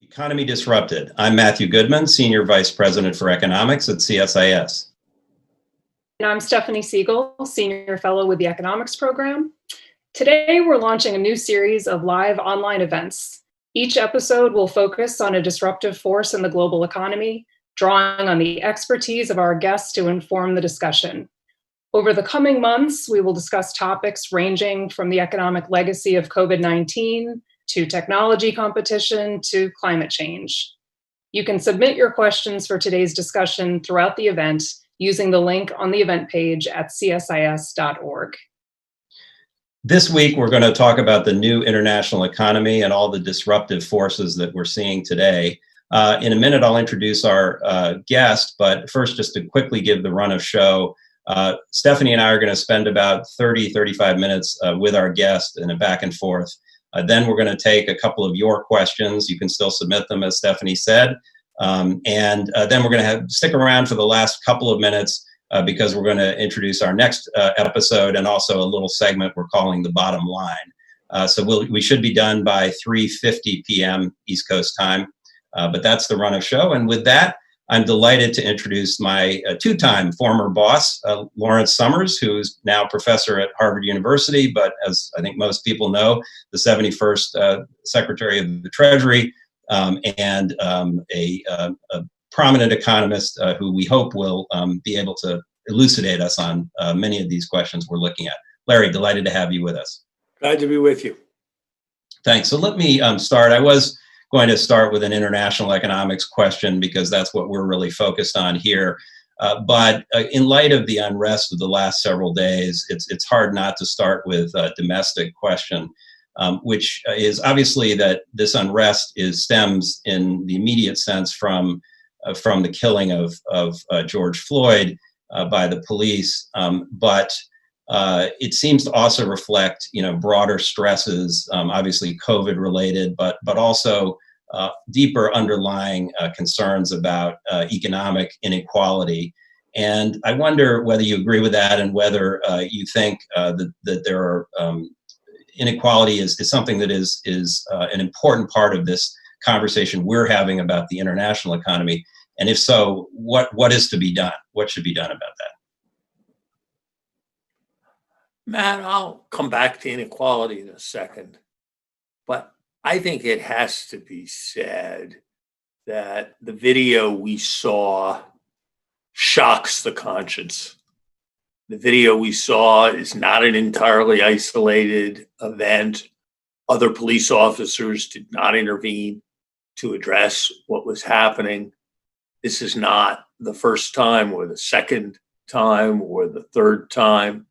Economy Disrupted. I'm Matthew Goodman, Senior Vice President for Economics at CSIS. And I'm Stephanie Siegel, Senior Fellow with the Economics Program. Today, we're launching a new series of live online events. Each episode will focus on a disruptive force in the global economy, drawing on the expertise of our guests to inform the discussion. Over the coming months, we will discuss topics ranging from the economic legacy of COVID-19 to technology competition to climate change. You can submit your questions for today's discussion throughout the event using the link on the event page at csis.org. This week, we're going to talk about the new international economy and all the disruptive forces that we're seeing today. In a minute, I'll introduce our guest, but first, just to quickly give the run of show, Stephanie and I are going to spend about 35 minutes with our guest in a back and forth. Then we're going to take a couple of your questions. You can still submit them, as Stephanie said. And then we're going to stick around for the last couple of minutes because we're going to introduce our next episode and also a little segment we're calling The Bottom Line. So we should be done by 3:50 p.m. East Coast time. But that's the run of show. And with that, I'm delighted to introduce my two-time former boss, Lawrence Summers, who is now professor at Harvard University, but as I think most people know, the 71st Secretary of the Treasury, and a prominent economist who we hope will be able to elucidate us on many of these questions we're looking at. Larry, delighted to have you with us. Glad to be with you. Thanks. So let me start. I was going to start with an international economics question because that's what we're really focused on here. But in light of the unrest of the last several days, it's hard not to start with a domestic question, which is obviously that this unrest stems in the immediate sense from the killing of George Floyd by the police, but it seems to also reflect, broader stresses, obviously COVID related, but also deeper underlying concerns about economic inequality. And I wonder whether you agree with that and whether you think that there are inequality is something that is an important part of this conversation we're having about the international economy. And if so, what is to be done? What should be done about that? Matt, I'll come back to inequality in a second, but I think it has to be said that the video we saw shocks the conscience. The video we saw is not an entirely isolated event. Other police officers did not intervene to address what was happening. This is not the first time or the second time or the third time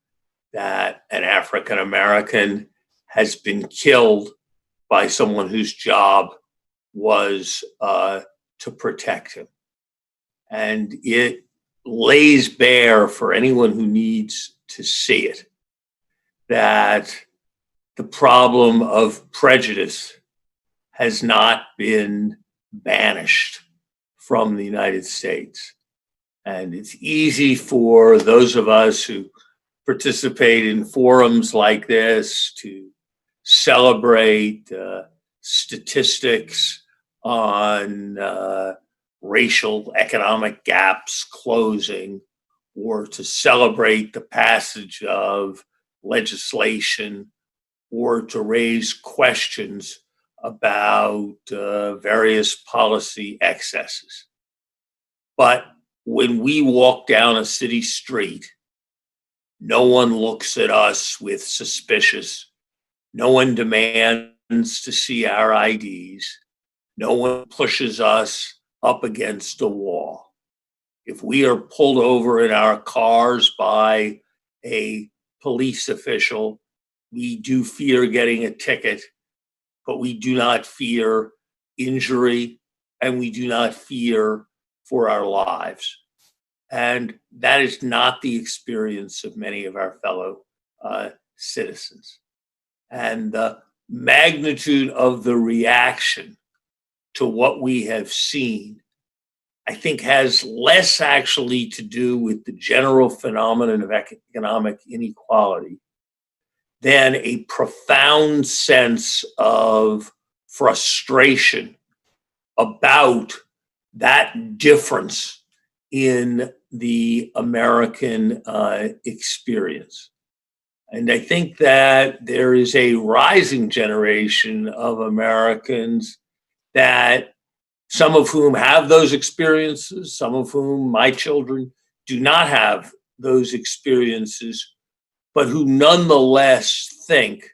that an African American has been killed by someone whose job was to protect him. And it lays bare for anyone who needs to see it that the problem of prejudice has not been banished from the United States. And it's easy for those of us who participate in forums like this to celebrate statistics on racial economic gaps closing, or to celebrate the passage of legislation, or to raise questions about various policy excesses. But when we walk down a city street, no one looks at us with suspicious. No one demands to see our IDs. No one pushes us up against a wall. If we are pulled over in our cars by a police official, we do fear getting a ticket, but we do not fear injury, and we do not fear for our lives. And that is not the experience of many of our fellow citizens. And the magnitude of the reaction to what we have seen, I think, has less actually to do with the general phenomenon of economic inequality than a profound sense of frustration about that difference in the American experience. And I think that there is a rising generation of Americans that some of whom have those experiences, some of whom, my children, do not have those experiences, but who nonetheless think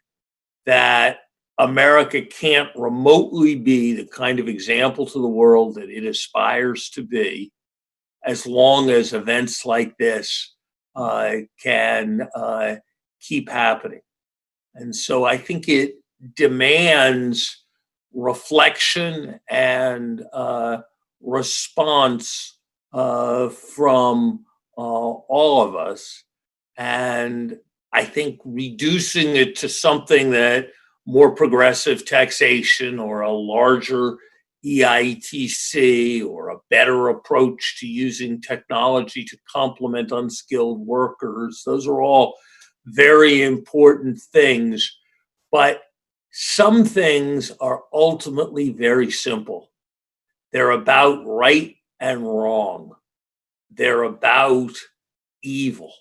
that America can't remotely be the kind of example to the world that it aspires to be as long as events like this can keep happening. And so I think it demands reflection and response from all of us. And I think reducing it to something that more progressive taxation or a larger EITC or a better approach to using technology to complement unskilled workers, those are all very important things. But some things are ultimately very simple. They're about right and wrong. They're about evil.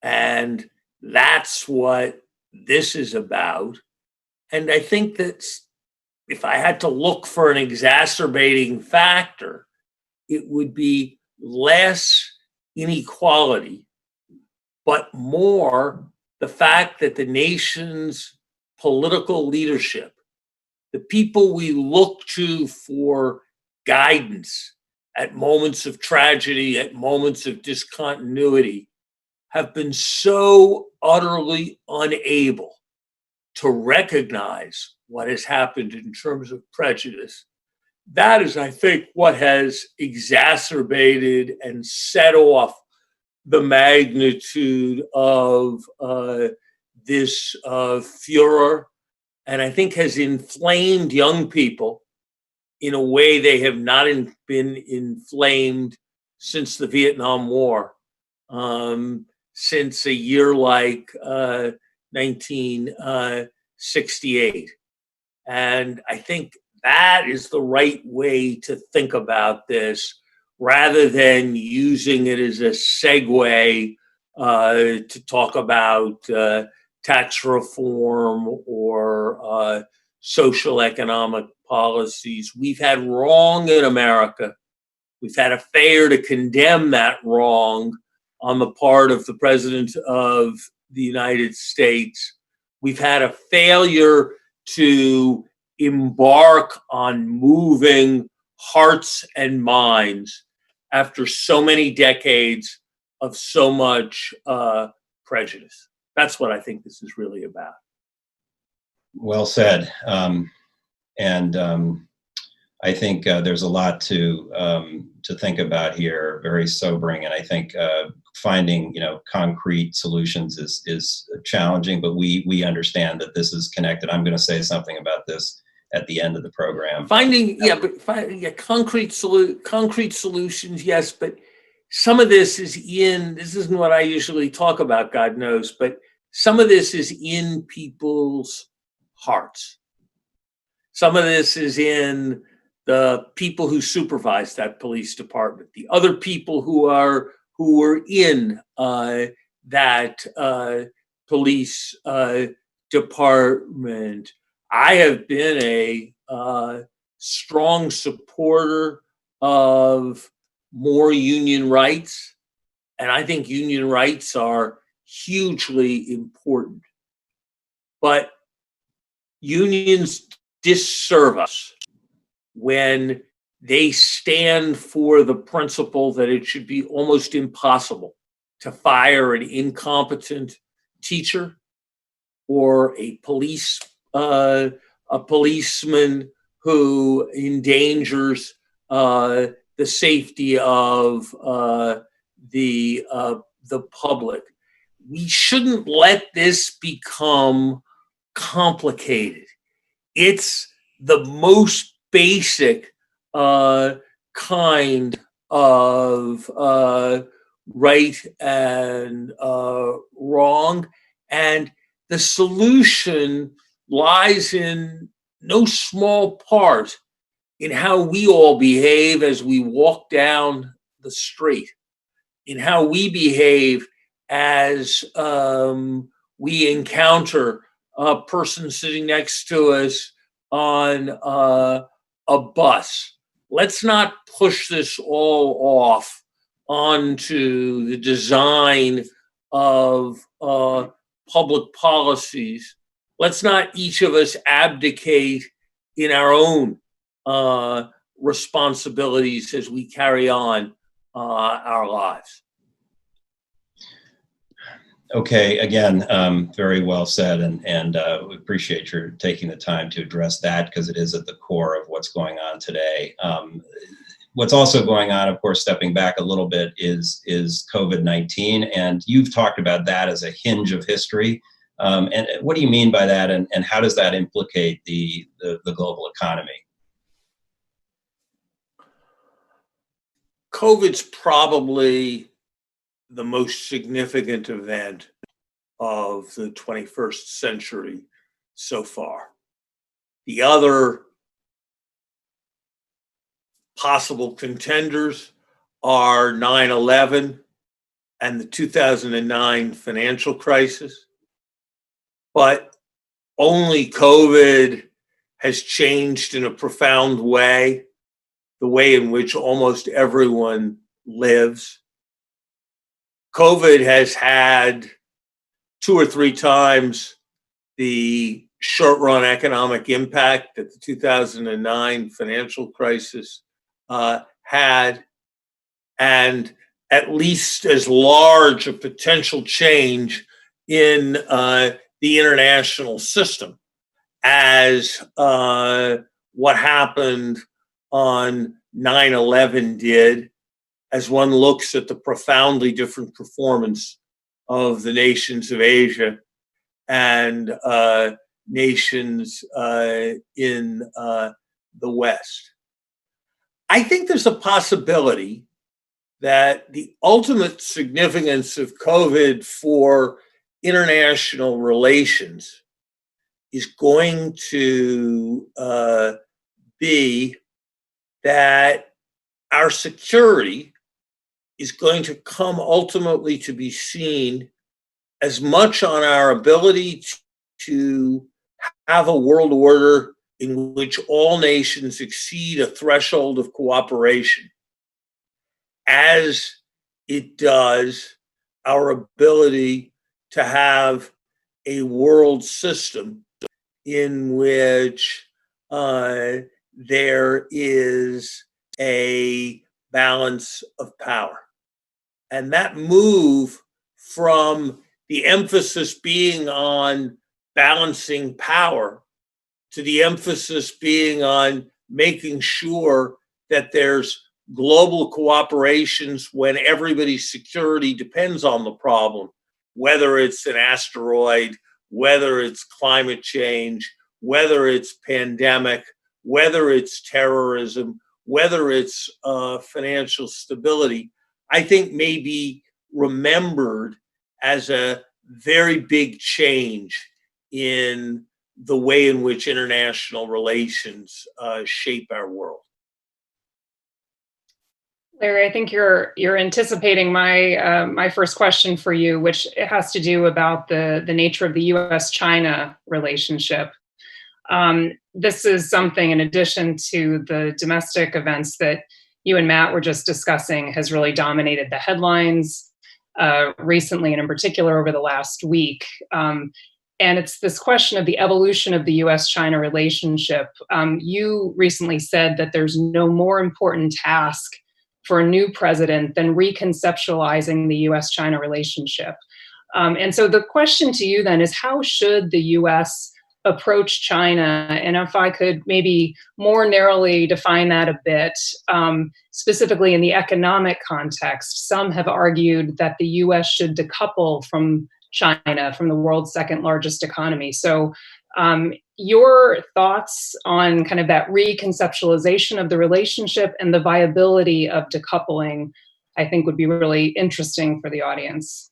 And that's what this is about. And I think that if I had to look for an exacerbating factor, it would be less inequality, but more the fact that the nation's political leadership, the people we look to for guidance at moments of tragedy, at moments of discontinuity, have been so utterly unable to recognize what has happened in terms of prejudice. That is, I think, what has exacerbated and set off the magnitude of this furor, and I think has inflamed young people in a way they have not been inflamed since the Vietnam War, since a year like 1968. And I think that is the right way to think about this, rather than using it as a segue to talk about tax reform or social economic policies. We've had wrong in America. We've had a failure to condemn that wrong on the part of the President of the United States. We've had a failure to embark on moving hearts and minds after so many decades of so much prejudice. That's what I think this is really about. Well said. I think there's a lot to think about here, very sobering. And I think finding concrete solutions is challenging, but we understand that this is connected. I'm going to say something about this at the end of the program. Finding concrete solutions, yes, but some of this isn't what I usually talk about, God knows, but some of this is in people's hearts. Some of this is in the people who supervise that police department, the other people who were in that police department. I have been a strong supporter of more union rights, and I think union rights are hugely important. But unions disserve us when they stand for the principle that it should be almost impossible to fire an incompetent teacher or a policeman who endangers the safety of the public. We shouldn't let this become complicated. It's the most basic kind of right and wrong. And the solution lies in no small part in how we all behave as we walk down the street, in how we behave as we encounter a person sitting next to us on a bus. Let's not push this all off onto the design of public policies. Let's not each of us abdicate in our own responsibilities as we carry on our lives. Okay, again, very well said, and we appreciate your taking the time to address that because it is at the core of what's going on today. What's also going on, of course, stepping back a little bit, is COVID-19, and you've talked about that as a hinge of history. And what do you mean by that, and how does that implicate the global economy? COVID's probably the most significant event of the 21st century so far. The other possible contenders are 9/11 and the 2009 financial crisis. But only COVID has changed in a profound way the way in which almost everyone lives. COVID has had 2 or 3 times the short-run economic impact that the 2009 financial crisis had, and at least as large a potential change in the international system as what happened on 9/11 did, as one looks at the profoundly different performance of the nations of Asia and nations in the West. I think there's a possibility that the ultimate significance of COVID for international relations is going to be that our security is going to come ultimately to be seen as much on our ability to have a world order in which all nations exceed a threshold of cooperation as it does our ability to have a world system in which there is a balance of power. And that move from the emphasis being on balancing power to the emphasis being on making sure that there's global cooperations when everybody's security depends on the problem, whether it's an asteroid, whether it's climate change, whether it's pandemic, whether it's terrorism, whether it's financial stability, I think may be remembered as a very big change in the way in which international relations shape our world. Larry, I think you're anticipating my first question for you, which has to do about the nature of the U.S.-China relationship. This is something, in addition to the domestic events that you and Matt were just discussing, has really dominated the headlines recently, and in particular over the last week. And it's this question of the evolution of the U.S.-China relationship. You recently said that there's no more important task for a new president than reconceptualizing the U.S.-China relationship. And so the question to you then is, how should the U.S. approach China? And if I could maybe more narrowly define that a bit, specifically in the economic context, some have argued that the U.S. should decouple from China, from the world's second largest economy. So your thoughts on kind of that reconceptualization of the relationship and the viability of decoupling, I think would be really interesting for the audience.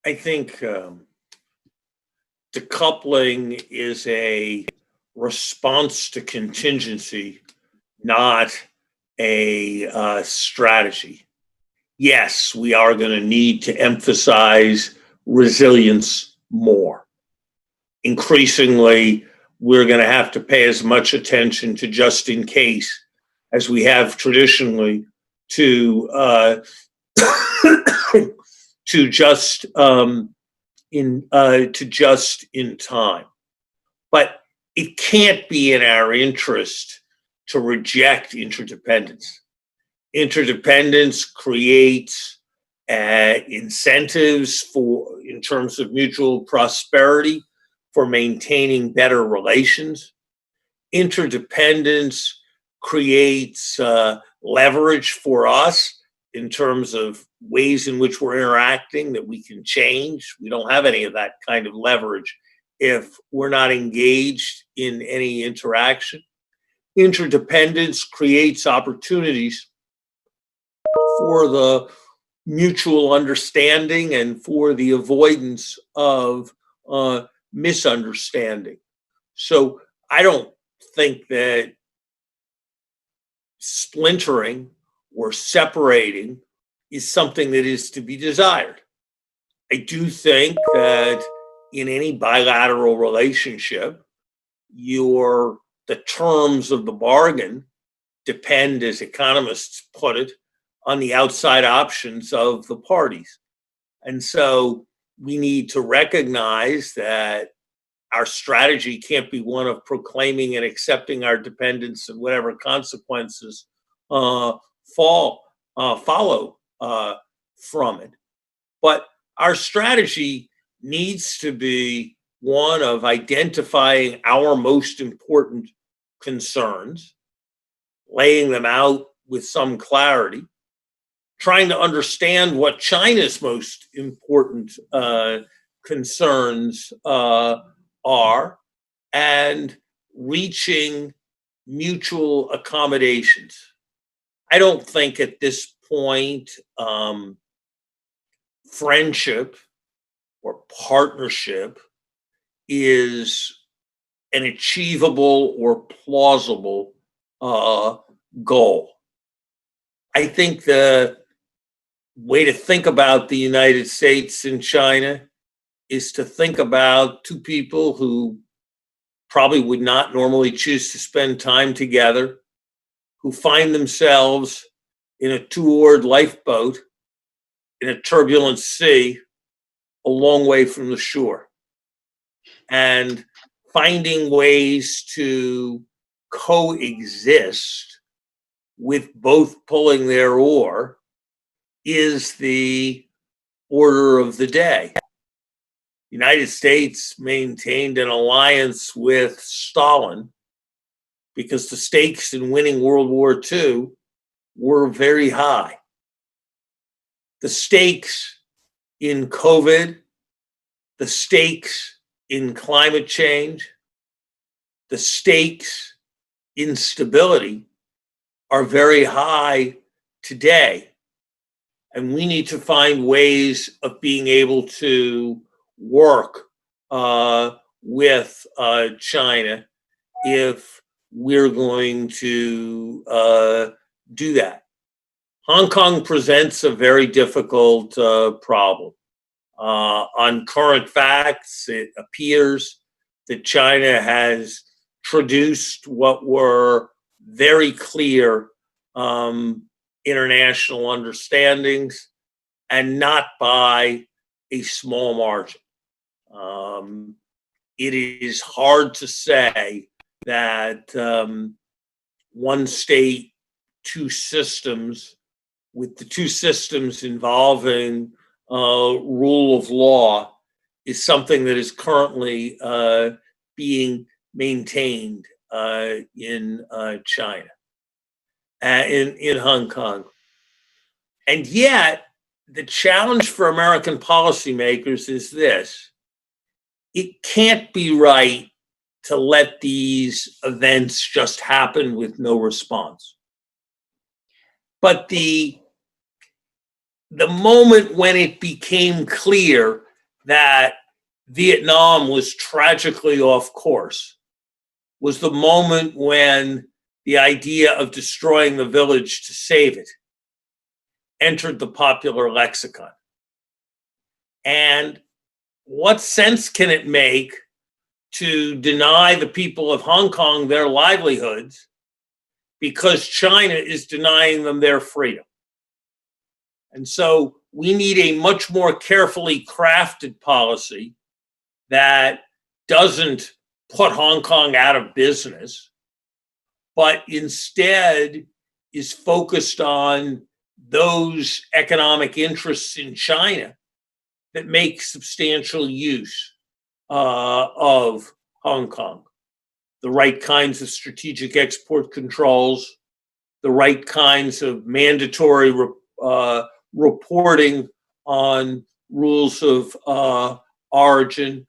I think decoupling is a response to contingency, not a strategy. Yes, we are going to need to emphasize resilience more. Increasingly, we're going to have to pay as much attention to just in case as we have traditionally to to just in time. But it can't be in our interest to reject interdependence. Interdependence creates incentives in terms of mutual prosperity, for maintaining better relations. Interdependence creates leverage for us in terms of ways in which we're interacting that we can change. We don't have any of that kind of leverage if we're not engaged in any interaction. Interdependence creates opportunities for the mutual understanding and for the avoidance of misunderstanding. So I don't think that splintering or separating is something that is to be desired. I do think that in any bilateral relationship, the terms of the bargain depend, as economists put it, on the outside options of the parties. And so we need to recognize that our strategy can't be one of proclaiming and accepting our dependence and whatever consequences follow from it. But our strategy needs to be one of identifying our most important concerns, laying them out with some clarity, trying to understand what China's most important concerns are, and reaching mutual accommodations. I don't think at this point friendship or partnership is an achievable or plausible goal. I think the way to think about the United States and China is to think about two people who probably would not normally choose to spend time together, who find themselves in a two-oared lifeboat in a turbulent sea a long way from the shore. And finding ways to coexist with both pulling their oar is the order of the day. The United States maintained an alliance with Stalin because the stakes in winning World War II were very high. The stakes in COVID, the stakes in climate change, the stakes in stability are very high today. And we need to find ways of being able to work with China if we're going to do that. Hong Kong presents a very difficult problem. On current facts, it appears that China has traduced what were very clear international understandings, and not by a small margin. It is hard to say that one state, two systems, with the two systems involving rule of law, is something that is currently being maintained in China, in Hong Kong. And yet, the challenge for American policymakers is this: it can't be right to let these events just happen with no response. But the moment when it became clear that Vietnam was tragically off course was the moment when the idea of destroying the village to save it entered the popular lexicon. And what sense can it make to deny the people of Hong Kong their livelihoods because China is denying them their freedom? And so we need a much more carefully crafted policy that doesn't put Hong Kong out of business, but instead is focused on those economic interests in China that make substantial use of Hong Kong. The right kinds of strategic export controls, the right kinds of mandatory reporting on rules of origin.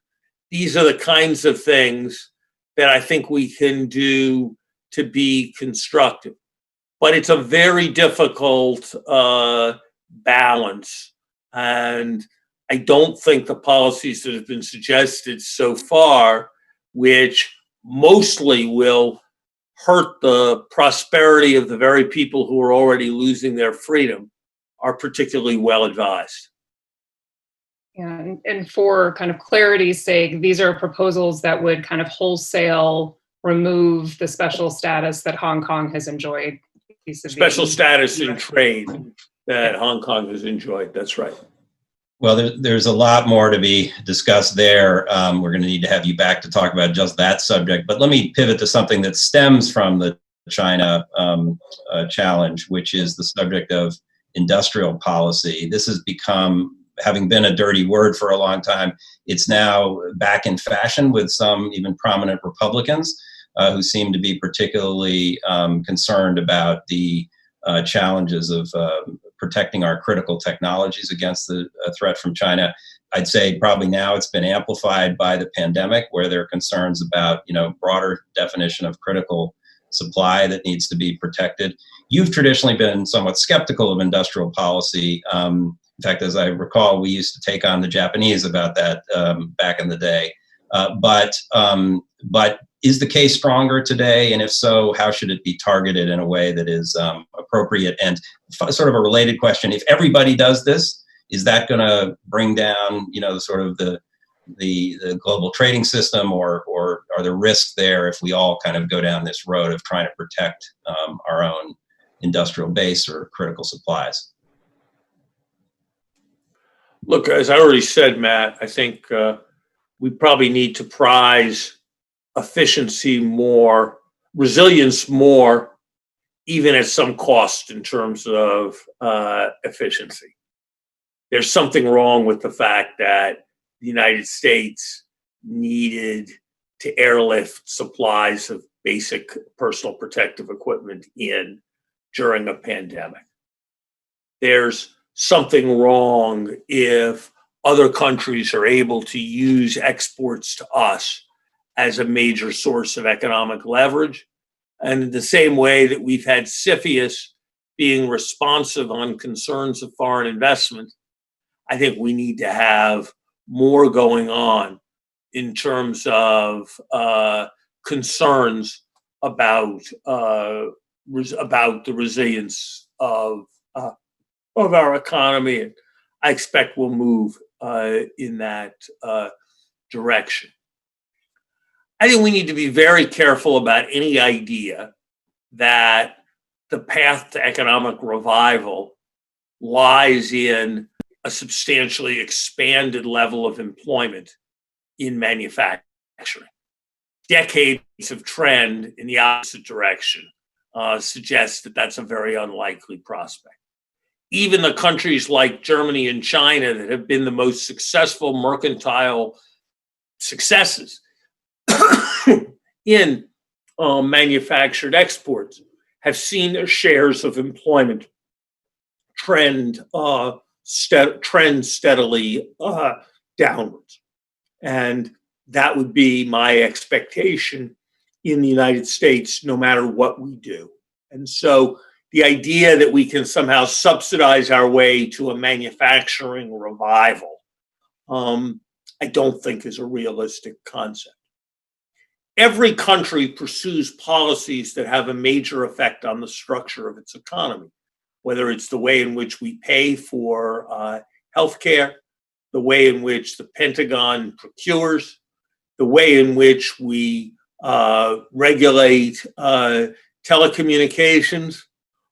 These are the kinds of things that I think we can do to be constructive. But it's a very difficult balance. And I don't think the policies that have been suggested so far, which mostly will hurt the prosperity of the very people who are already losing their freedom, are particularly well advised. Yeah, and for kind of clarity's sake, these are proposals that would kind of wholesale remove the special status that Hong Kong has enjoyed. Special status in trade that Hong Kong has enjoyed. That's right. Well, there's a lot more to be discussed there. We're going to need to have you back to talk about just that subject. But let me pivot to something that stems from the China challenge, which is the subject of industrial policy. This has become, having been a dirty word for a long time, it's now back in fashion with some even prominent Republicans who seem to be particularly concerned about the challenges of protecting our critical technologies against the threat from China. I'd say probably now it's been amplified by the pandemic, where there are concerns about, broader definition of critical supply that needs to be protected. You've traditionally been somewhat skeptical of industrial policy. In fact, as I recall, we used to take on the Japanese about that back in the day. But is the case stronger today? And if so, how should it be targeted in a way that is appropriate? And sort of a related question, if everybody does this, is that going to bring down, sort of the global trading system, or are there risks there if we all kind of go down this road of trying to protect our own industrial base or critical supplies? Look, as I already said, Matt, I think we probably need to prize efficiency more, resilience more, even at some cost in terms of efficiency. There's something wrong with the fact that the United States needed to airlift supplies of basic personal protective equipment in during a pandemic. There's something wrong if other countries are able to use exports to us as a major source of economic leverage. And in the same way that we've had CFIUS being responsive on concerns of foreign investment, I think we need to have more going on in terms of concerns about the resilience of our economy. And I expect we'll move in that direction. I think we need to be very careful about any idea that the path to economic revival lies in a substantially expanded level of employment in manufacturing. Decades of trend in the opposite direction suggest that that's a very unlikely prospect. Even the countries like Germany and China that have been the most successful mercantile successes in manufactured exports have seen their shares of employment trend steadily downwards. And that would be my expectation in the United States, no matter what we do. And so the idea that we can somehow subsidize our way to a manufacturing revival I don't think is a realistic concept. Every country pursues policies that have a major effect on the structure of its economy, whether it's the way in which we pay for healthcare, the way in which the Pentagon procures, the way in which we regulate telecommunications,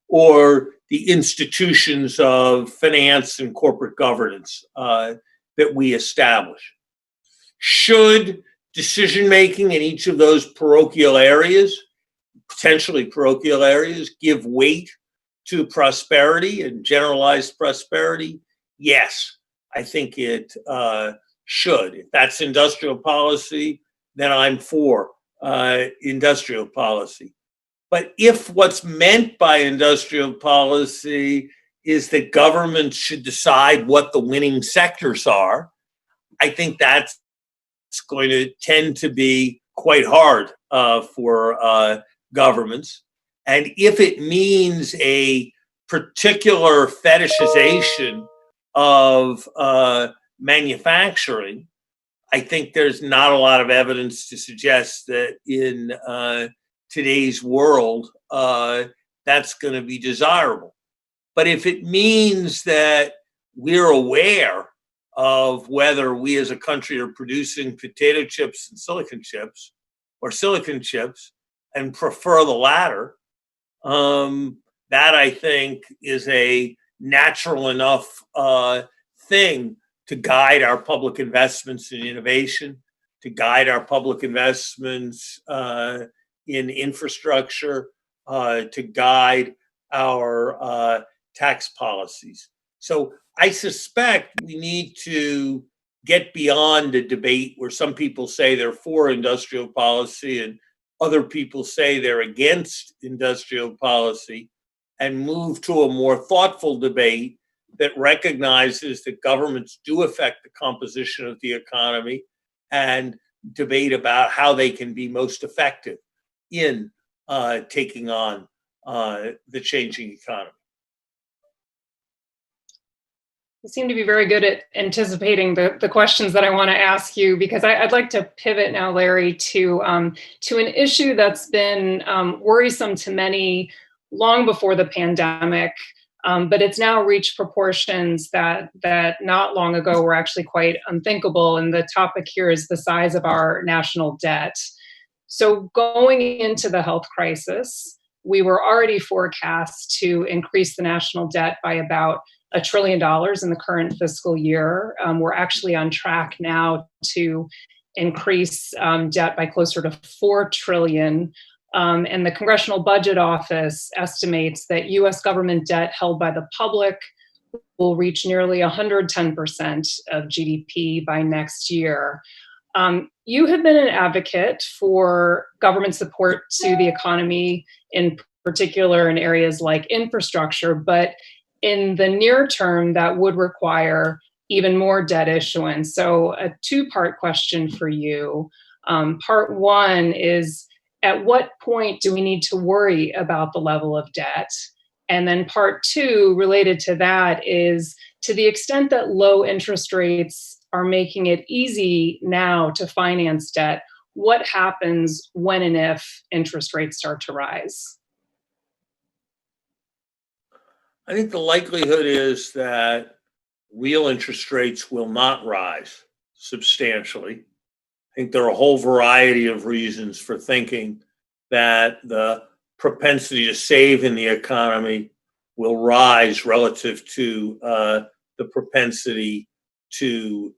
or the institutions of finance and corporate governance that we establish. Should decision making in each of those parochial areas, potentially parochial areas, give weight to prosperity and generalized prosperity? Yes, I think it should. If that's industrial policy, then I'm for industrial policy. But if what's meant by industrial policy is that governments should decide what the winning sectors are, I think that's going to tend to be quite hard for governments. And if it means a particular fetishization of manufacturing, I think there's not a lot of evidence to suggest that in today's world that's going to be desirable. But if it means that we're aware of whether we as a country are producing potato chips and silicon chips, or silicon chips and prefer the latter, that I think is a natural enough thing to guide our public investments in innovation, to guide our public investments in infrastructure, to guide our tax policies. So I suspect we need to get beyond a debate where some people say they're for industrial policy and other people say they're against industrial policy, and move to a more thoughtful debate that recognizes that governments do affect the composition of the economy, and debate about how they can be most effective in taking on the changing economy. You seem to be very good at anticipating the questions that I want to ask you, because I'd like to pivot now, Larry, to an issue that's been worrisome to many long before the pandemic, but it's now reached proportions that not long ago were actually quite unthinkable. And the topic here is the size of our national debt. So going into the health crisis, we were already forecast to increase the national debt by about $1 trillion in the current fiscal year. We're actually on track now to increase debt by closer to $4 trillion. And the Congressional Budget Office estimates that US government debt held by the public will reach nearly 110% of GDP by next year. You have been an advocate for government support to the economy, in particular in areas like infrastructure, but in the near term, that would require even more debt issuance. So a two-part question for you. Part one is, at what point do we need to worry about the level of debt? And then part two, related to that, is to the extent that low interest rates are making it easy now to finance debt, what happens when and if interest rates start to rise? I think the likelihood is that real interest rates will not rise substantially. I think there are a whole variety of reasons for thinking that the propensity to save in the economy will rise relative to the propensity to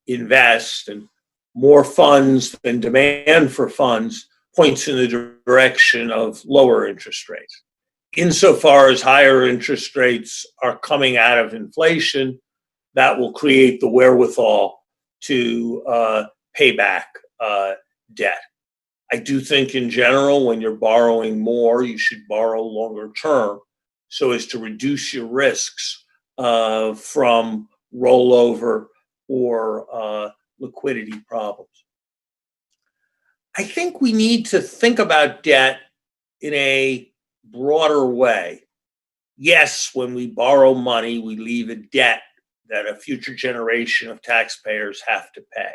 invest, and more funds than demand for funds points in the direction of lower interest rates. Insofar as higher interest rates are coming out of inflation, that will create the wherewithal to pay back debt. I do think in general, when you're borrowing more, you should borrow longer term so as to reduce your risks from rollover or liquidity problems. I think we need to think about debt in a broader way. Yes, when we borrow money, we leave a debt that a future generation of taxpayers have to pay.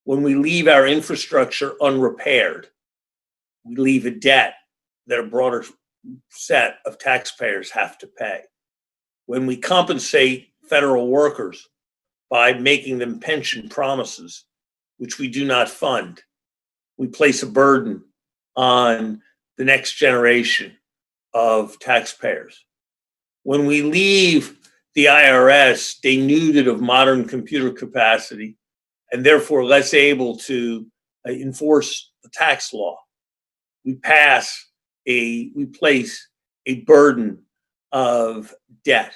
When we leave our infrastructure unrepaired, we leave a debt that a broader set of taxpayers have to pay. When we compensate federal workers by making them pension promises, which we do not fund, we place a burden on the next generation of taxpayers. When we leave the IRS denuded of modern computer capacity and therefore less able to enforce the tax law, we place a burden of debt.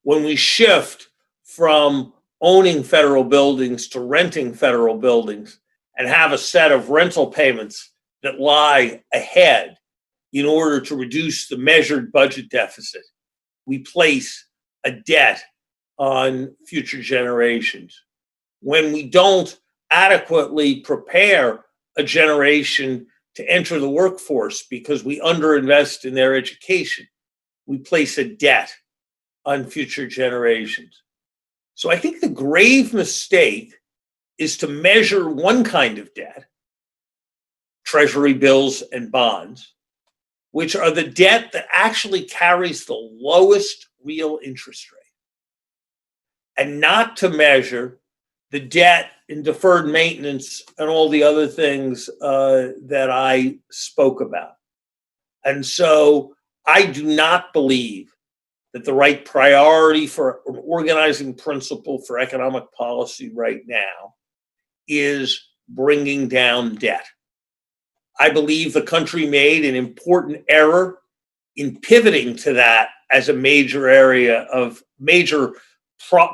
When we shift from owning federal buildings to renting federal buildings and have a set of rental payments that lie ahead in order to reduce the measured budget deficit, we place a debt on future generations. When we don't adequately prepare a generation to enter the workforce because we underinvest in their education, we place a debt on future generations. So I think the grave mistake is to measure one kind of debt, treasury bills and bonds, which are the debt that actually carries the lowest real interest rate, and not to measure the debt in deferred maintenance and all the other things that I spoke about. And so I do not believe that the right priority for an organizing principle for economic policy right now is bringing down debt. I believe the country made an important error in pivoting to that as a major area of major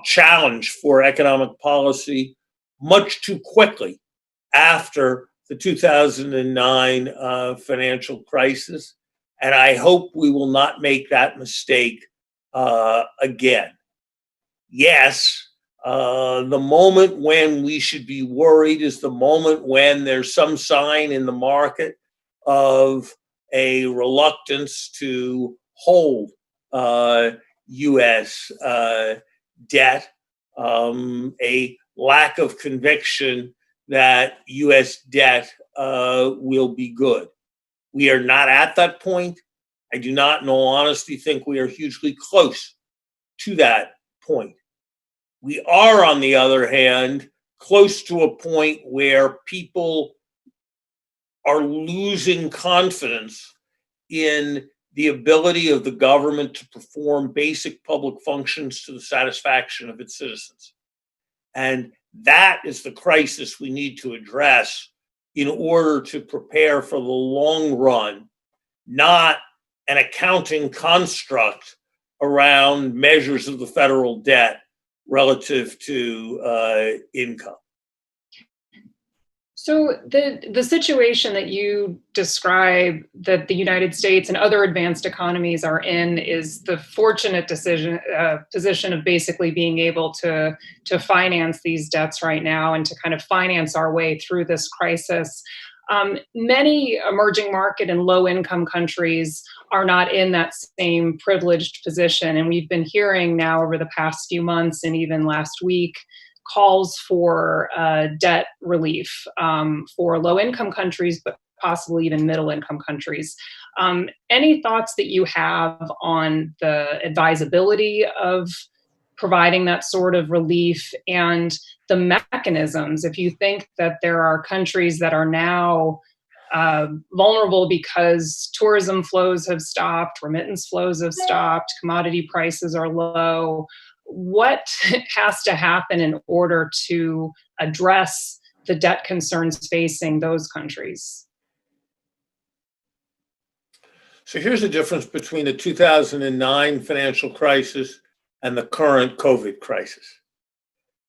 challenge for economic policy much too quickly after the 2009 financial crisis. And I hope we will not make that mistake again. Yes, the moment when we should be worried is the moment when there's some sign in the market of a reluctance to hold U.S. debt, a lack of conviction that U.S. debt will be good. We are not at that point. I do not, in all honesty, think we are hugely close to that point. We are, on the other hand, close to a point where people are losing confidence in the ability of the government to perform basic public functions to the satisfaction of its citizens. And that is the crisis we need to address in order to prepare for the long run, not an accounting construct around measures of the federal debt relative to income. So the situation that you describe that the United States and other advanced economies are in is the fortunate position of basically being able to finance these debts right now and to kind of finance our way through this crisis. Many emerging market and low-income countries are not in that same privileged position. And we've been hearing now over the past few months and even last week calls for debt relief for low-income countries, but possibly even middle-income countries. Any thoughts that you have on the advisability of providing that sort of relief and the mechanisms? If you think that there are countries that are now vulnerable because tourism flows have stopped, remittance flows have stopped, commodity prices are low, what has to happen in order to address the debt concerns facing those countries? So here's the difference between the 2009 financial crisis and the current COVID crisis.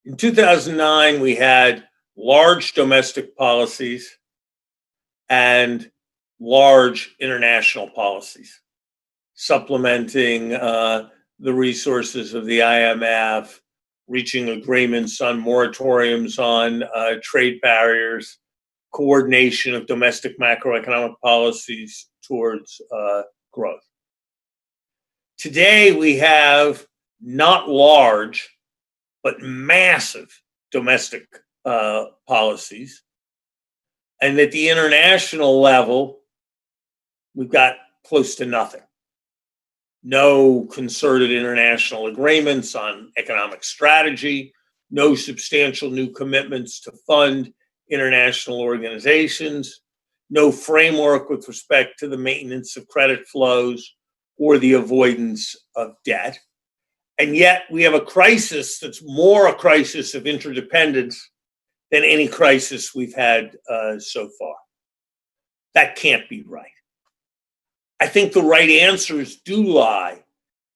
In 2009, we had large domestic policies and large international policies, supplementing the resources of the IMF, reaching agreements on moratoriums on trade barriers, coordination of domestic macroeconomic policies towards growth. Today, we have not large, but massive domestic policies. And at the international level, we've got close to nothing. No concerted international agreements on economic strategy, no substantial new commitments to fund international organizations, no framework with respect to the maintenance of credit flows or the avoidance of debt. And yet we have a crisis that's more a crisis of interdependence than any crisis we've had so far. That can't be right. I think the right answers do lie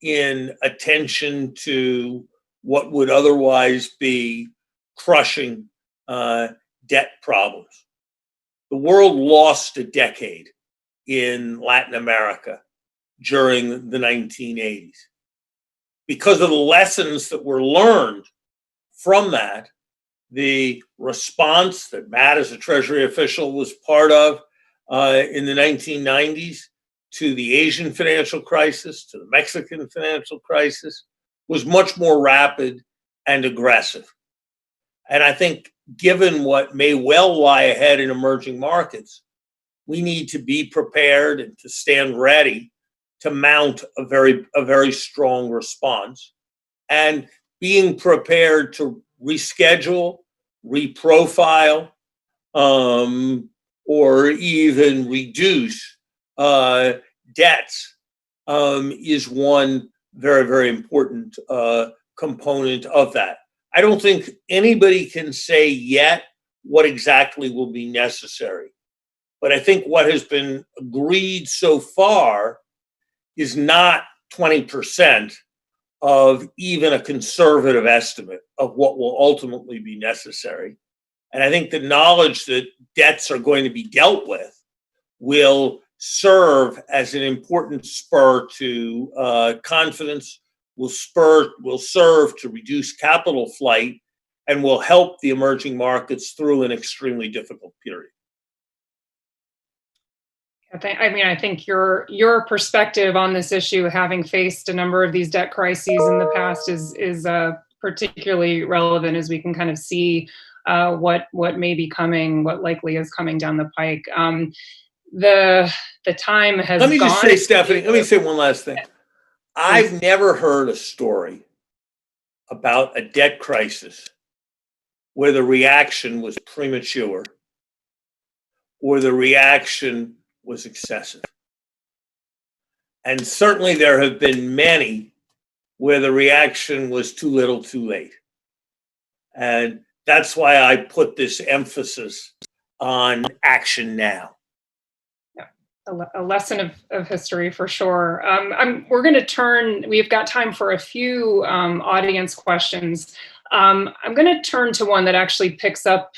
in attention to what would otherwise be crushing debt problems. The world lost a decade in Latin America during the 1980s. Because of the lessons that were learned from that, the response that Matt, as a Treasury official, was part of in the 1990s to the Asian financial crisis, to the Mexican financial crisis, was much more rapid and aggressive. And I think, given what may well lie ahead in emerging markets, we need to be prepared and to stand ready to mount a very strong response. And being prepared to reschedule, reprofile, or even reduce debts is one very, very important component of that. I don't think anybody can say yet what exactly will be necessary. But I think what has been agreed so far is not 20% of even a conservative estimate of what will ultimately be necessary. And I think the knowledge that debts are going to be dealt with will serve as an important spur to confidence, will serve to reduce capital flight, and will help the emerging markets through an extremely difficult period. I think your perspective on this issue, having faced a number of these debt crises in the past, is particularly relevant as we can kind of see what may be coming, what likely is coming down the pike. The time has gone. Let me just say, Stephanie, let me say one last thing. I've never heard a story about a debt crisis where the reaction was premature or the reaction was excessive. And certainly there have been many where the reaction was too little, too late. And that's why I put this emphasis on action now. A lesson of history for sure. We're going to turn, we've got time for a few audience questions. I'm going to turn to one that actually picks up,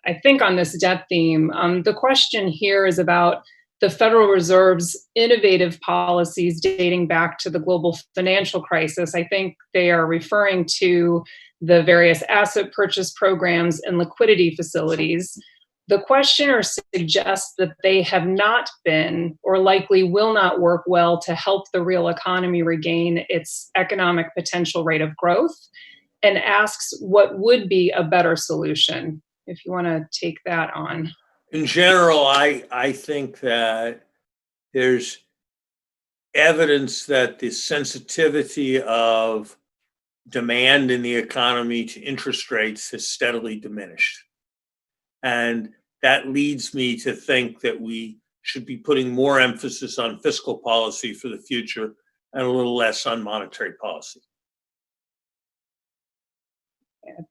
I think, on this debt theme. The question here is about the Federal Reserve's innovative policies dating back to the global financial crisis. I think they are referring to the various asset purchase programs and liquidity facilities. The questioner suggests that they have not been or likely will not work well to help the real economy regain its economic potential rate of growth, and asks what would be a better solution, if you want to take that on. In general, I think that there's evidence that the sensitivity of demand in the economy to interest rates has steadily diminished. And that leads me to think that we should be putting more emphasis on fiscal policy for the future and a little less on monetary policy.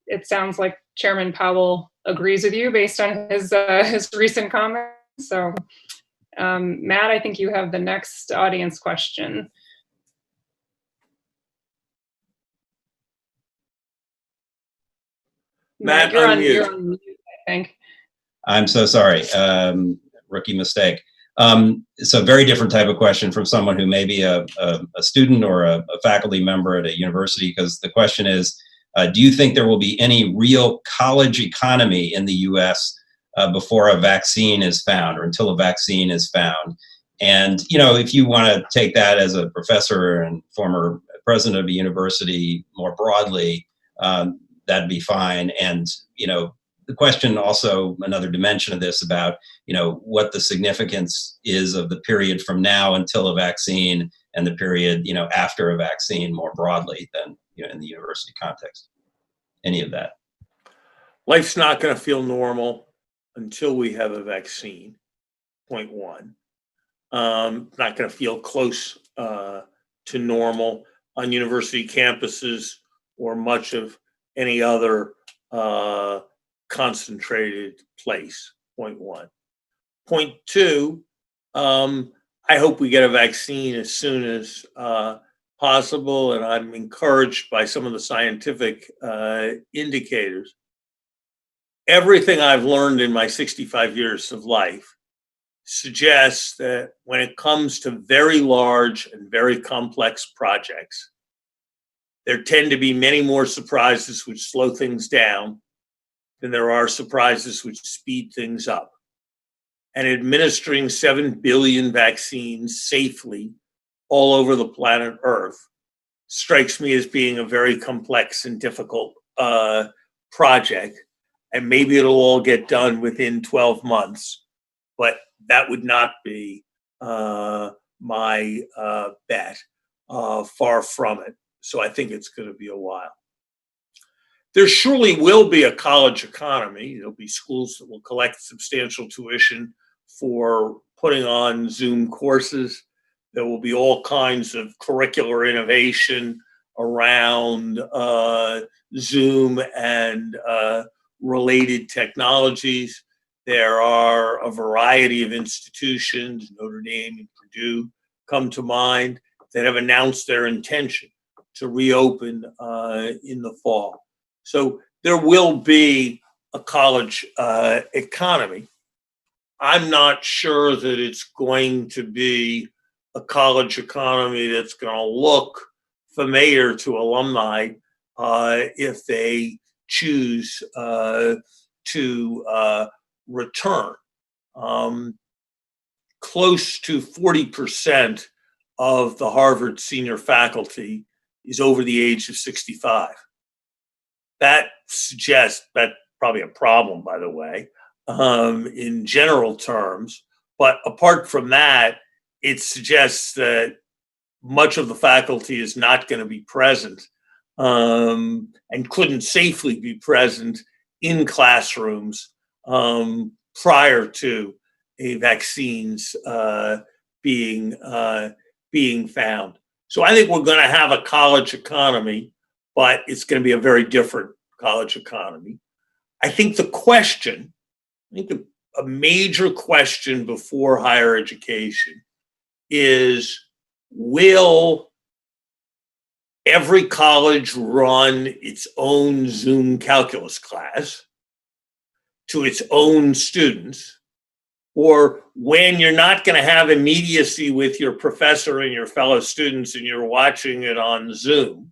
It sounds like Chairman Powell agrees with you based on his recent comments. So, Matt, I think you have the next audience question. Matt, you're on mute, I think. I'm so sorry. Rookie mistake. So very different type of question from someone who may be a student or a faculty member at a university, because the question is, do you think there will be any real college economy in the US before a vaccine is found, or until a vaccine is found? And, you know, if you want to take that as a professor and former president of a university more broadly, that'd be fine. And, the question also, another dimension of this about, what the significance is of the period from now until a vaccine and the period, after a vaccine more broadly than, in the university context. Any of that. Life's not going to feel normal until we have a vaccine, point one. Not going to feel close to normal on university campuses or much of any other concentrated place, point one. Point two, I hope we get a vaccine as soon as possible, and I'm encouraged by some of the scientific indicators. Everything I've learned in my 65 years of life suggests that when it comes to very large and very complex projects, there tend to be many more surprises which slow things down than there are surprises which speed things up. And administering 7 billion vaccines safely all over the planet Earth strikes me as being a very complex and difficult project. And maybe it'll all get done within 12 months, but that would not be my bet. Far from it. So I think it's going to be a while. There surely will be a college economy. There'll be schools that will collect substantial tuition for putting on Zoom courses. There will be all kinds of curricular innovation around Zoom and related technologies. There are a variety of institutions, Notre Dame and Purdue come to mind, that have announced their intention to reopen in the fall. So there will be a college economy. I'm not sure that it's going to be a college economy that's going to look familiar to alumni if they choose to return. Close to 40% of the Harvard senior faculty is over the age of 65. That suggests that's probably a problem, by the way, in general terms. But apart from that, it suggests that much of the faculty is not going to be present and couldn't safely be present in classrooms prior to a vaccines being found. So I think we're going to have a college economy, but it's going to be a very different college economy. I think a major question before higher education is, will every college run its own Zoom calculus class to its own students? Or when you're not going to have immediacy with your professor and your fellow students and you're watching it on Zoom,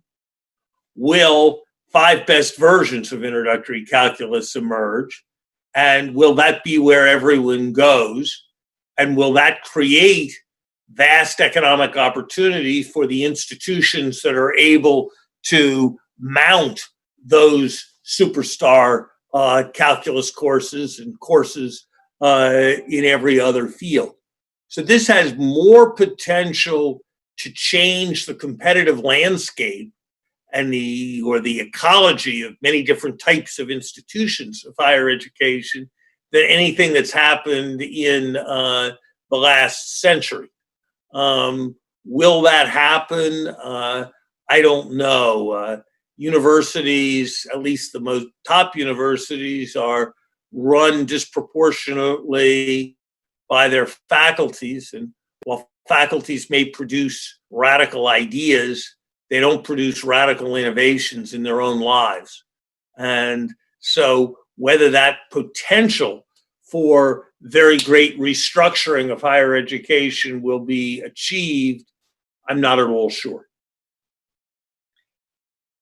will 5 best versions of introductory calculus emerge? And will that be where everyone goes? And will that create vast economic opportunity for the institutions that are able to mount those superstar calculus courses and courses in every other field? So this has more potential to change the competitive landscape and the ecology of many different types of institutions of higher education than anything that's happened in the last century. Will that happen? I don't know. Universities, at least the most top universities, are run disproportionately by their faculties. And while faculties may produce radical ideas, they don't produce radical innovations in their own lives. And so whether that potential for very great restructuring of higher education will be achieved, I'm not at all sure.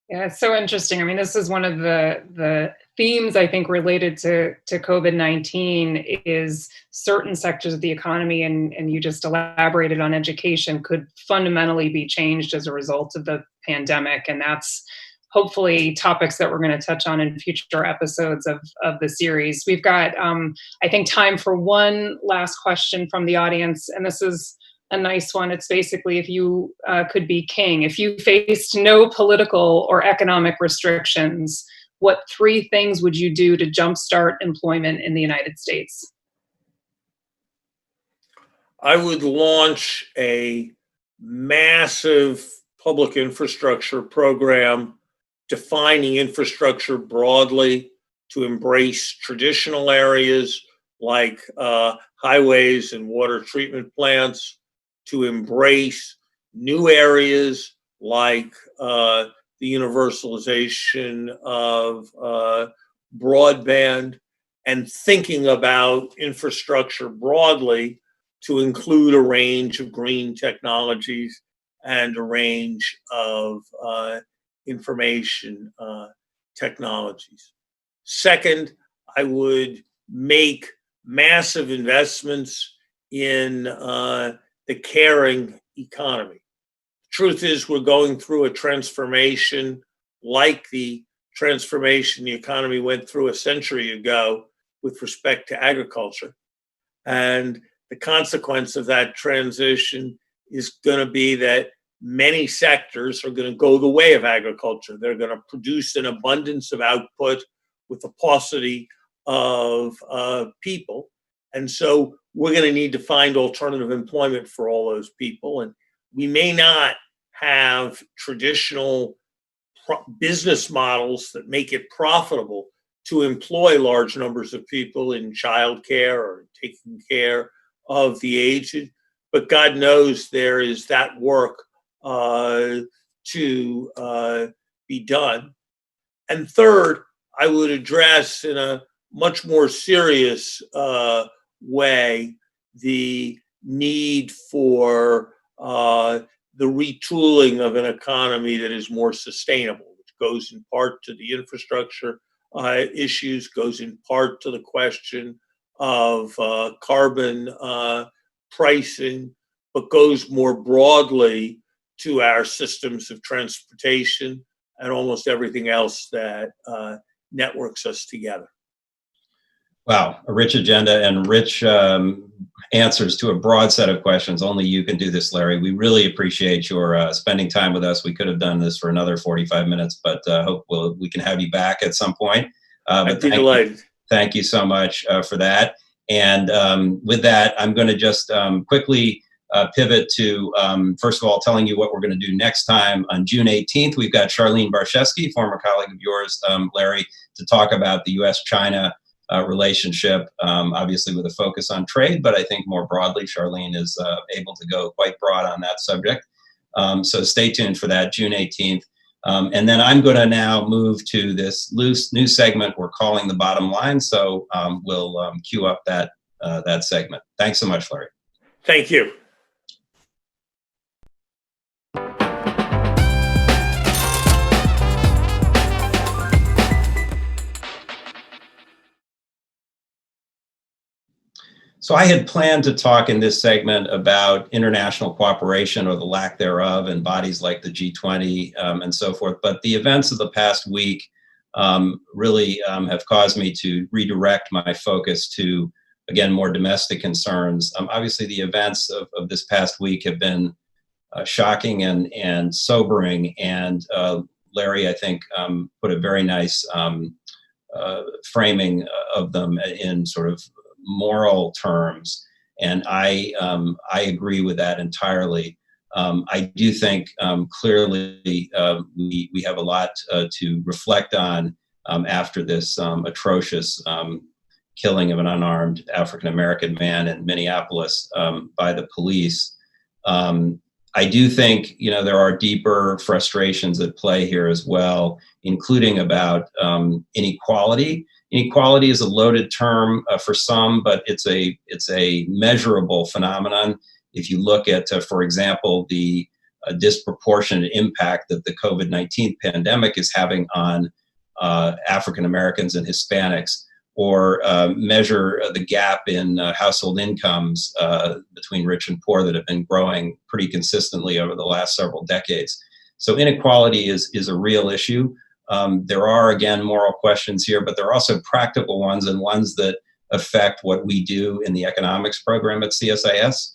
Yeah, it's so interesting. I mean, this is one of the themes I think related to COVID-19 is certain sectors of the economy, and you just elaborated on education, could fundamentally be changed as a result of the pandemic. And that's hopefully topics that we're going to touch on in future episodes of the series. We've got, I think, time for one last question from the audience. And this is a nice one. It's basically, if you could be king, if you faced no political or economic restrictions, what 3 things would you do to jumpstart employment in the United States? I would launch a massive public infrastructure program, defining infrastructure broadly to embrace traditional areas like highways and water treatment plants, to embrace new areas like the universalization of broadband, and thinking about infrastructure broadly to include a range of green technologies and a range of information technologies. Second, I would make massive investments in the caring economy. Truth is, we're going through a transformation like the transformation the economy went through a century ago with respect to agriculture. And the consequence of that transition is going to be that many sectors are going to go the way of agriculture. They're going to produce an abundance of output with the paucity of people. And so we're going to need to find alternative employment for all those people. And we may not have traditional business models that make it profitable to employ large numbers of people in childcare or taking care of the aged. But God knows there is that work to be done. And third, I would address in a much more serious way the need for the retooling of an economy that is more sustainable, which goes in part to the infrastructure issues, goes in part to the question of carbon pricing, but goes more broadly to our systems of transportation and almost everything else that networks us together. Wow, a rich agenda and rich answers to a broad set of questions. Only you can do this, Larry. We really appreciate your spending time with us. We could have done this for another 45 minutes, but hope we can have you back at some point. I'd be delighted. Thank you so much for that. And with that, I'm going to just quickly pivot to, first of all, telling you what we're going to do next time. On June 18th, we've got Charlene Barshevsky, former colleague of yours, Larry, to talk about the U.S.-China relationship, obviously with a focus on trade, but I think more broadly, Charlene is able to go quite broad on that subject. So stay tuned for that, June 18th. And then I'm going to now move to this new segment we're calling The Bottom Line. So we'll queue up that segment. Thanks so much, Larry. Thank you. So I had planned to talk in this segment about international cooperation or the lack thereof in bodies like the G20 and so forth. But the events of the past week really have caused me to redirect my focus to, again, more domestic concerns. Obviously, the events of this past week have been shocking and sobering. And Larry, I think, put a very nice framing of them in sort of moral terms, and I agree with that entirely. I do think clearly we have a lot to reflect on after this atrocious killing of an unarmed African American man in Minneapolis by the police. I do think there are deeper frustrations at play here as well, including about inequality. Inequality is a loaded term for some, but it's a measurable phenomenon. If you look at, for example, the disproportionate impact that the COVID-19 pandemic is having on African Americans and Hispanics, or measure the gap in household incomes between rich and poor that have been growing pretty consistently over the last several decades. So inequality is a real issue. There are, again, moral questions here, but there are also practical ones, and ones that affect what we do in the economics program at CSIS.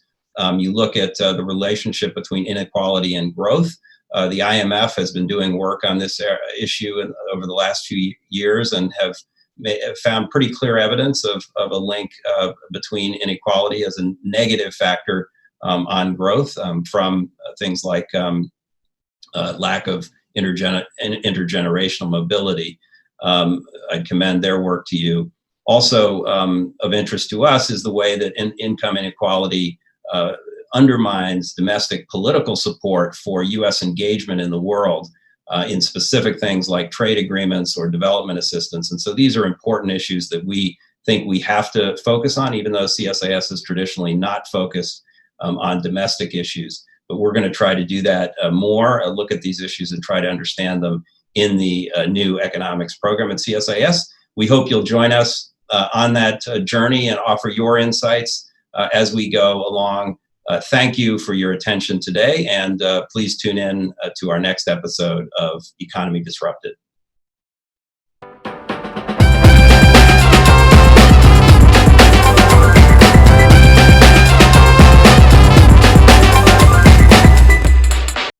You look at the relationship between inequality and growth. The IMF has been doing work on this issue over the last few years, and have found pretty clear evidence of a link between inequality as a negative factor on growth, from things like lack of intergenerational mobility. I'd commend their work to you. Also of interest to us is the way that income inequality undermines domestic political support for U.S. engagement in the world in specific things like trade agreements or development assistance. And so these are important issues that we think we have to focus on, even though CSIS is traditionally not focused on domestic issues. But we're going to try to do that more, look at these issues and try to understand them in the new economics program at CSIS. We hope you'll join us on that journey and offer your insights as we go along. Thank you for your attention today, and please tune in to our next episode of Economy Disrupted.